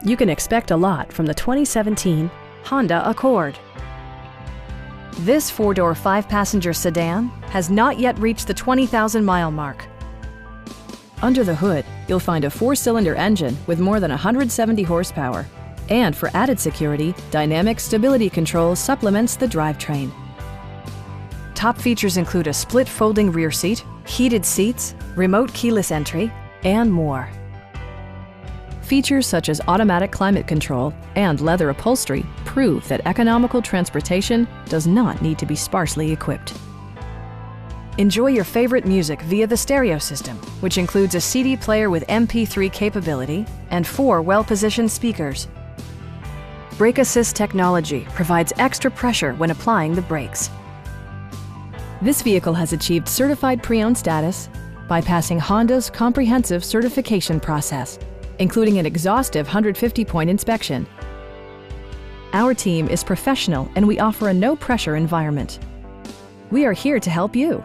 You can expect a lot from the 2017 Honda Accord. This four-door, five-passenger sedan has not yet reached the 20,000-mile mark. Under the hood, you'll find a four-cylinder engine with more than 170 horsepower. And for added security, dynamic stability control supplements the drivetrain. Top features include a split folding rear seat, heated seats, remote keyless entry, and more. Features such as automatic climate control and leather upholstery prove that economical transportation does not need to be sparsely equipped. Enjoy your favorite music via the stereo system, which includes a CD player with MP3 capability and 4 well-positioned speakers. Brake Assist technology provides extra pressure when applying the brakes. This vehicle has achieved certified pre-owned status by passing Honda's comprehensive certification process, including an exhaustive 150-point inspection. Our team is professional and we offer a no-pressure environment. We are here to help you.